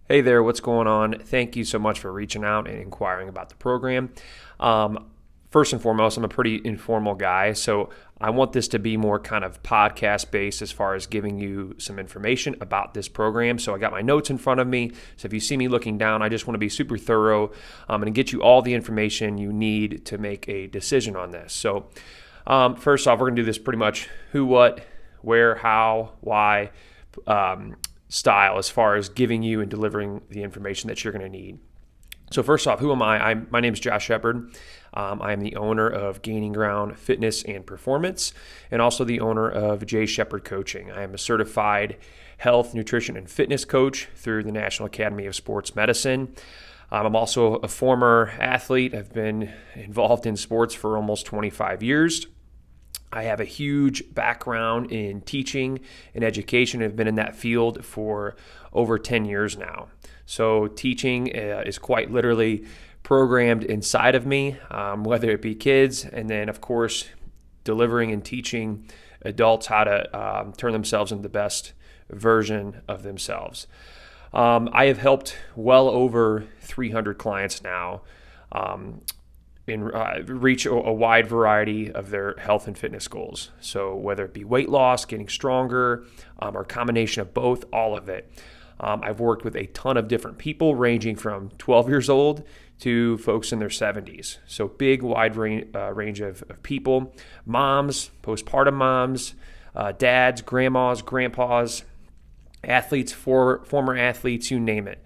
Hey there, what's going on? Thank you so much for reaching out and inquiring about the program. Um, First and foremost, I'm a pretty informal guy, so I want this to be more kind of podcast based as far as giving you some information about this program. So I got my notes in front of me. So if you see me looking down, I just want to be super thorough and get you all the information you need to make a decision on this. So first off, we're going to do this pretty much who, what, where, how, why. Style as far as giving you and delivering the information that you're going to need. So first off, who am I? My name is Josh Shepard. I am the owner of Gaining Ground Fitness and Performance, and also the owner of J. Shepard Coaching. I am a certified health, nutrition, and fitness coach through the National Academy of Sports Medicine. I'm also a former athlete. I've been involved in sports for almost 25 years. I have a huge background in teaching and education. I've been in that field for over 10 years now. So teaching is quite literally programmed inside of me, whether it be kids, and then, of course, delivering and teaching adults how to turn themselves into the best version of themselves. I have helped well over 300 clients now reach a wide variety of their health and fitness goals. So whether it be weight loss, getting stronger, or a combination of both, all of it. I've worked with a ton of different people ranging from 12 years old to folks in their 70s. So big, wide range of people, moms, postpartum moms, dads, grandmas, grandpas, athletes, former athletes, you name it.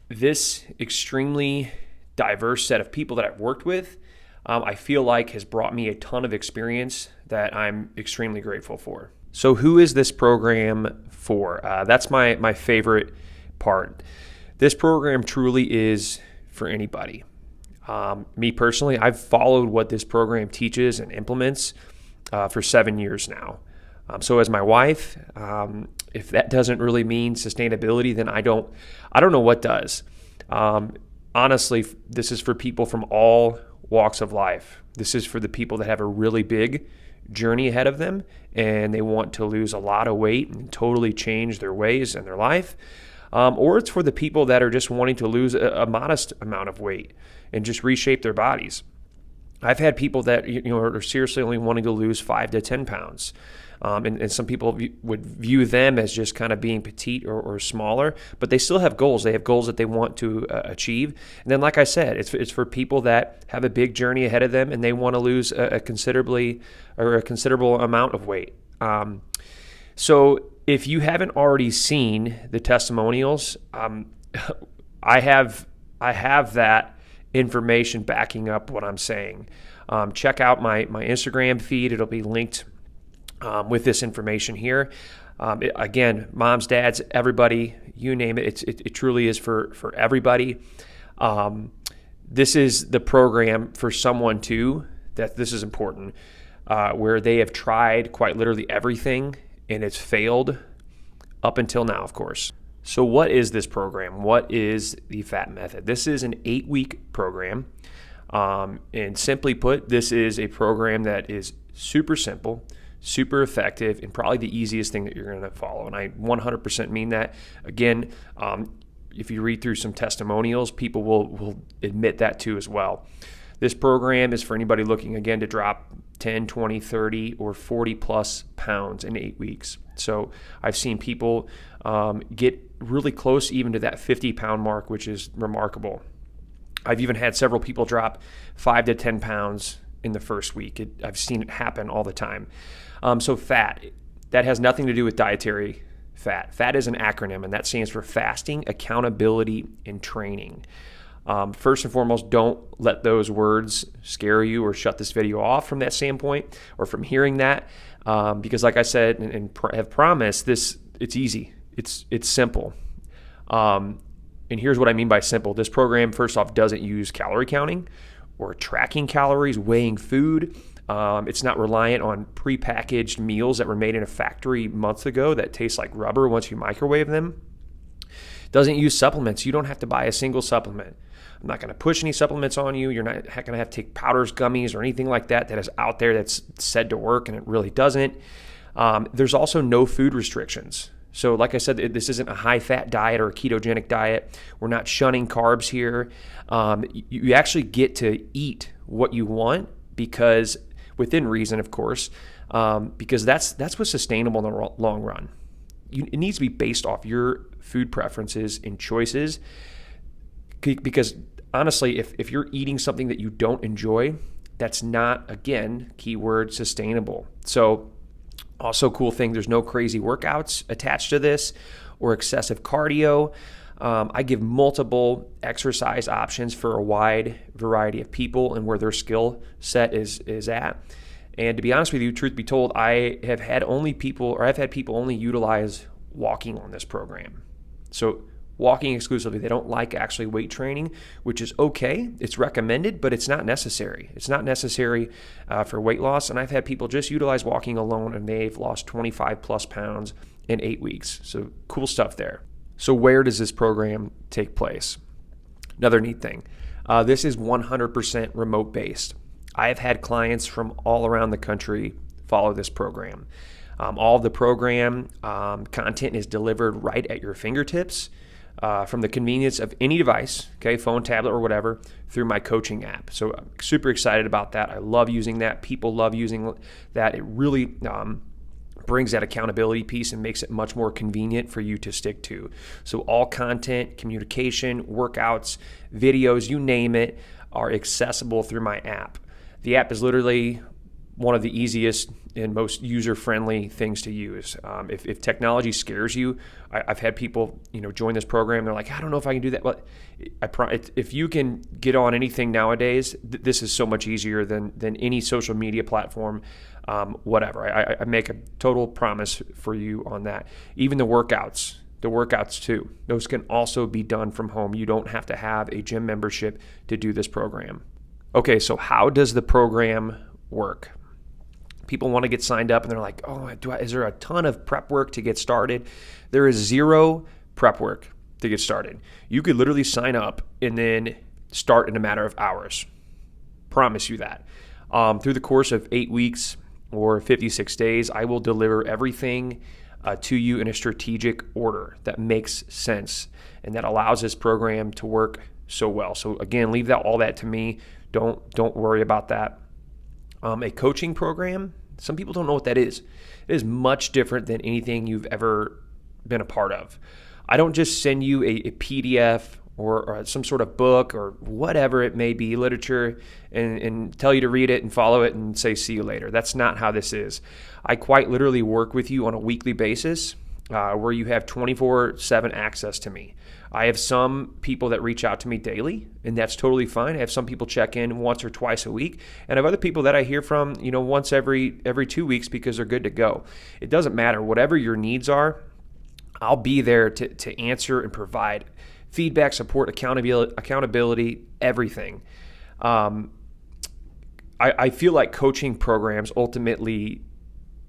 This extremely diverse set of people that I've worked with, I feel like has brought me a ton of experience that I'm extremely grateful for. So who is this program for? That's my favorite part. This program truly is for anybody. Me personally, I've followed what this program teaches and implements for 7 years now. So as my wife, if that doesn't really mean sustainability, then I don't know what does. Honestly, this is for people from all walks of life. This is for the people that have a really big journey ahead of them and they want to lose a lot of weight and totally change their ways and their life. Or it's for the people that are just wanting to lose a modest amount of weight and just reshape their bodies. I've had people that are seriously only wanting to lose 5 to 10 pounds. And some people would view them as just kind of being petite or smaller, but they still have goals. They have goals that they want to achieve. And then, like I said, it's for people that have a big journey ahead of them and they want to lose a considerable amount of weight. So if you haven't already seen the testimonials, I have that information backing up what I'm saying. Check out my Instagram feed. It'll be linked with this information here. Again, moms, dads, everybody, you name it. It truly is for everybody. This is the program for someone too, that this is important, where they have tried quite literally everything and it's failed up until now, of course. So what is this program? What is the F.A.T method? This is an 8-week program. And simply put, this is a program that is super simple, super effective, and probably the easiest thing that you're going to follow. And I 100% mean that. Again, if you read through some testimonials, people will admit that too as well. This program is for anybody looking, again, to drop 10, 20, 30, or 40 plus pounds in 8 weeks. So I've seen people get really close even to that 50-pound mark, which is remarkable. I've even had several people drop 5 to 10 pounds in the first week. I've seen it happen all the time. So F.A.T, that has nothing to do with dietary fat. F.A.T is an acronym, and that stands for Fasting, Accountability, and Training. First and foremost, don't let those words scare you or shut this video off from that standpoint or from hearing that, because like I said and have promised, it's easy. It's simple. And here's what I mean by simple. This program, first off, doesn't use calorie counting or tracking calories, weighing food. It's not reliant on prepackaged meals that were made in a factory months ago that taste like rubber once you microwave them. Doesn't use supplements. You don't have to buy a single supplement. I'm not going to push any supplements on you. You're not going to have to take powders, gummies, or anything like that is out there that's said to work and it really doesn't. There's also no food restrictions. So like I said, this isn't a high-fat diet or a ketogenic diet. We're not shunning carbs here. You actually get to eat what you want, because within reason, of course, because that's what's sustainable in the long run. It needs to be based off your food preferences and choices, because honestly, if you're eating something that you don't enjoy, that's not, again, keyword sustainable. So also cool thing, there's no crazy workouts attached to this or excessive cardio. I give multiple exercise options for a wide variety of people and where their skill set is at. And to be honest with you, truth be told, I've had people only utilize walking on this program. So walking exclusively. They don't like actually weight training, which is okay. It's recommended, but it's not necessary. It's not necessary for weight loss. And I've had people just utilize walking alone, and they've lost 25 plus pounds in 8 weeks. So cool stuff there. So where does this program take place? Another neat thing. This is 100% remote based. I have had clients from all around the country follow this program. All of the program content is delivered right at your fingertips from the convenience of any device, okay, phone, tablet, or whatever, through my coaching app. So I'm super excited about that. I love using that. People love using that. It really brings that accountability piece and makes it much more convenient for you to stick to. So all content, communication, workouts, videos, you name it, are accessible through my app. The app is literally one of the easiest and most user-friendly things to use. If technology scares you, I've had people, join this program. They're like, I don't know if I can do that. Well, if you can get on anything nowadays, this is so much easier than any social media platform, whatever. I make a total promise for you on that. Even the workouts too. Those can also be done from home. You don't have to have a gym membership to do this program. Okay, so how does the program work? People want to get signed up and they're like, is there a ton of prep work to get started? There is zero prep work to get started. You could literally sign up and then start in a matter of hours. Promise you that. Through the course of 8 weeks or 56 days, I will deliver everything to you in a strategic order that makes sense and that allows this program to work so well. So again, leave all that to me. Don't worry about that. A coaching program, some people don't know what that is. It is much different than anything you've ever been a part of. I don't just send you a PDF or some sort of book or whatever it may be, literature, and tell you to read it and follow it and say, see you later. That's not how this is. I quite literally work with you on a weekly basis where you have 24/7 access to me. I have some people that reach out to me daily, and that's totally fine. I have some people check in once or twice a week, and I have other people that I hear from, once every 2 weeks because they're good to go. It doesn't matter. Whatever your needs are, I'll be there to answer and provide feedback, support, accountability, everything. I feel like coaching programs ultimately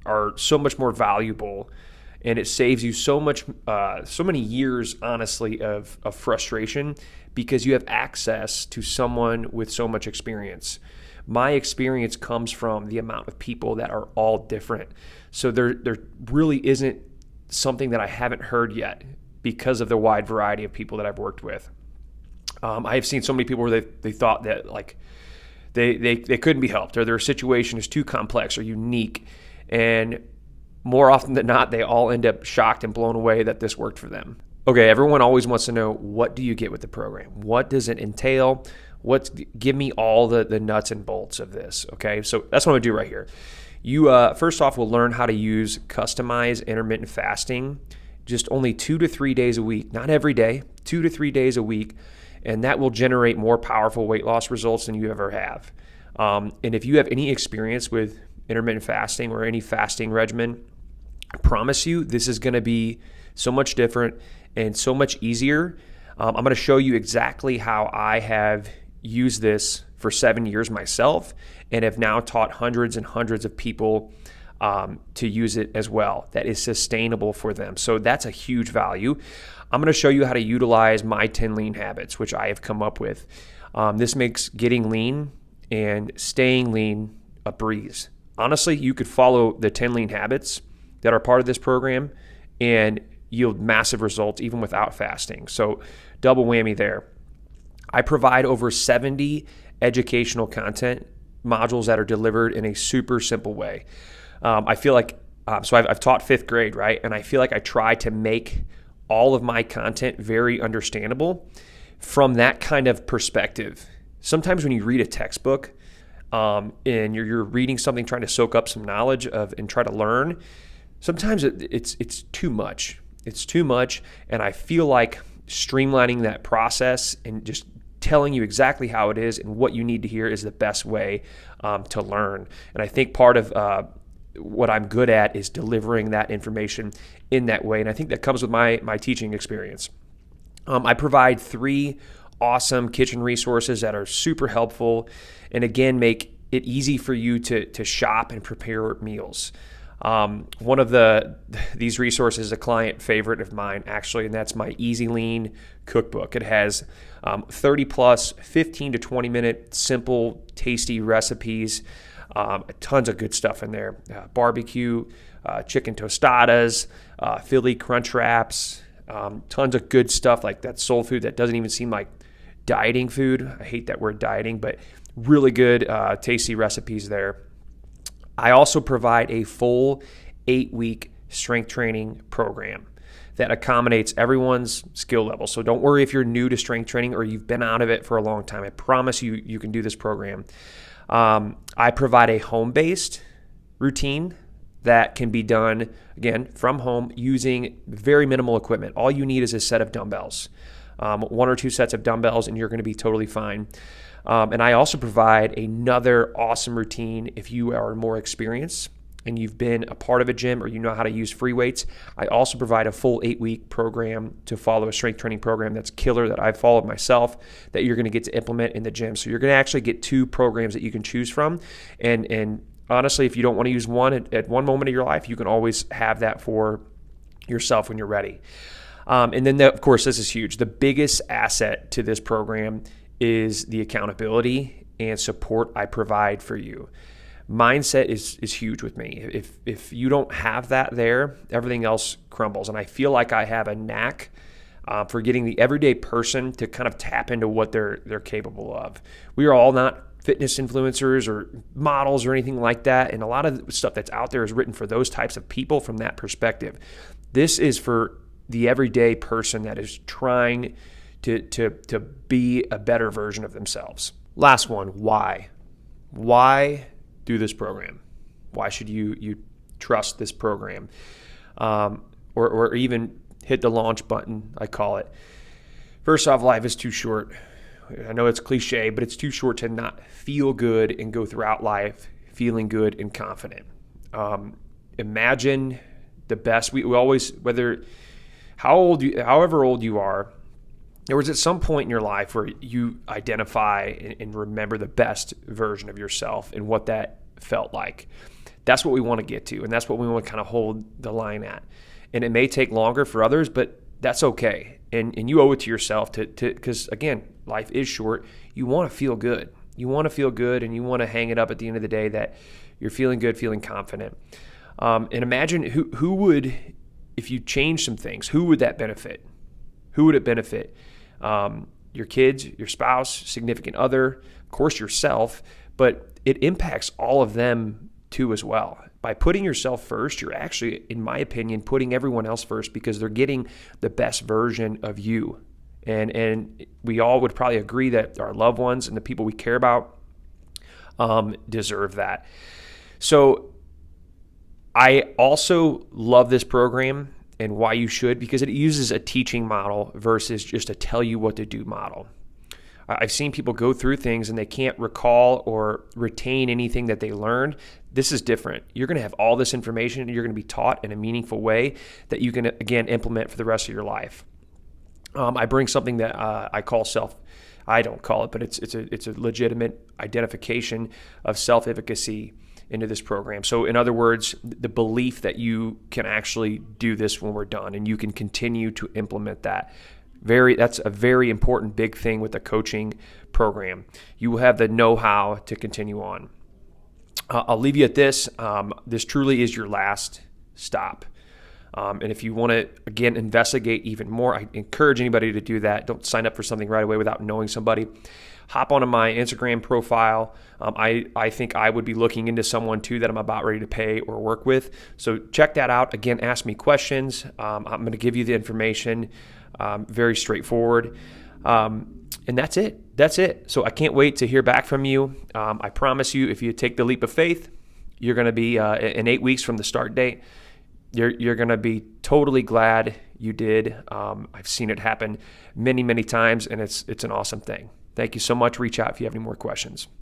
are so much more valuable, and it saves you so many years, honestly, of frustration because you have access to someone with so much experience. My experience comes from the amount of people that are all different. So there really isn't something that I haven't heard yet because of the wide variety of people that I've worked with. I have seen so many people where they thought that they couldn't be helped, or their situation is too complex or unique, and more often than not, they all end up shocked and blown away that this worked for them. Okay, everyone always wants to know, what do you get with the program? What does it entail? Give me all the nuts and bolts of this, okay? So that's what I'm gonna do right here. You first off will learn how to use customized intermittent fasting, just only 2 to 3 days a week, not every day, 2 to 3 days a week, and that will generate more powerful weight loss results than you ever have. And if you have any experience with intermittent fasting or any fasting regimen, I promise you this is going to be so much different and so much easier. I'm going to show you exactly how I have used this for 7 years myself and have now taught hundreds and hundreds of people to use it as well. That is sustainable for them. So that's a huge value. I'm going to show you how to utilize my 10 lean habits, which I have come up with. This makes getting lean and staying lean a breeze. Honestly, you could follow the 10 lean habits that are part of this program, and yield massive results even without fasting. So double whammy there. I provide over 70 educational content modules that are delivered in a super simple way. I feel like, so I've taught fifth grade, right? And I feel like I try to make all of my content very understandable from that kind of perspective. Sometimes when you read a textbook and you're reading something, trying to soak up some knowledge and try to learn, sometimes it's too much. It's too much, and I feel like streamlining that process and just telling you exactly how it is and what you need to hear is the best way to learn. And I think part of what I'm good at is delivering that information in that way. And I think that comes with my teaching experience. I provide 3 awesome kitchen resources that are super helpful and again, make it easy for you to shop and prepare meals. One of these resources is a client favorite of mine, actually, and that's my Easy Lean cookbook. It has 30 plus 15 to 20 minute simple, tasty recipes, tons of good stuff in there. Barbecue, chicken tostadas, Philly crunch wraps, tons of good stuff like that soul food that doesn't even seem like dieting food. I hate that word dieting, but really good, tasty recipes there. I also provide a full 8-week strength training program that accommodates everyone's skill level. So don't worry if you're new to strength training or you've been out of it for a long time. I promise you can do this program. I provide a home-based routine that can be done, again, from home using very minimal equipment. All you need is a set of dumbbells, 1 or 2 sets of dumbbells, and you're going to be totally fine. And I also provide another awesome routine if you are more experienced and you've been a part of a gym or you know how to use free weights. I also provide a full 8-week program to follow a strength training program that's killer that I've followed myself that you're going to get to implement in the gym. So you're going to actually get 2 programs that you can choose from. And honestly, if you don't want to use one at one moment of your life, you can always have that for yourself when you're ready. And then, of course, this is huge. The biggest asset to this program is the accountability and support I provide for you. Mindset is huge with me. If you don't have that there, everything else crumbles. And I feel like I have a knack for getting the everyday person to kind of tap into what they're capable of. We are all not fitness influencers or models or anything like that. And a lot of the stuff that's out there is written for those types of people from that perspective. This is for the everyday person that is trying to be a better version of themselves. Last one, why? Why do this program? Why should you trust this program? Or even hit the launch button, I call it. First off, life is too short. I know it's cliche, but it's too short to not feel good and go throughout life feeling good and confident. Imagine the best. We always, however old you are, there was at some point in your life where you identify and remember the best version of yourself and what that felt like. That's what we want to get to, and that's what we want to kind of hold the line at. And it may take longer for others, but that's okay. And you owe it to yourself because, again, life is short. You want to feel good. You want to feel good, and you want to hang it up at the end of the day that you're feeling good, feeling confident. And imagine who would, if you change some things, who would that benefit? Who would it benefit? Your kids, your spouse, significant other, of course yourself, but it impacts all of them too as well. By putting yourself first, you're actually, in my opinion, putting everyone else first because they're getting the best version of you. And we all would probably agree that our loved ones and the people we care about deserve that. So I also love this program and why you should, because it uses a teaching model versus just a tell you what to do model. I've seen people go through things and they can't recall or retain anything that they learned. This is different. You're going to have all this information and you're going to be taught in a meaningful way that you can, again, implement for the rest of your life. I bring something that I call I don't call it, but it's a legitimate identification of self-efficacy into this program. So in other words, the belief that you can actually do this when we're done and you can continue to implement that. That's a very important big thing with the coaching program. You will have the know-how to continue on. I'll leave you at this. This truly is your last stop. And if you want to, again, investigate even more, I encourage anybody to do that. Don't sign up for something right away without knowing somebody. Hop onto my Instagram profile. I think I would be looking into someone too that I'm about ready to pay or work with. So check that out. Again, ask me questions. I'm going to give you the information. Very straightforward. And that's it. That's it. So I can't wait to hear back from you. I promise you, if you take the leap of faith, you're going to be in 8 weeks from the start date. You're going to be totally glad you did. I've seen it happen many, many times, and it's an awesome thing. Thank you so much. Reach out if you have any more questions.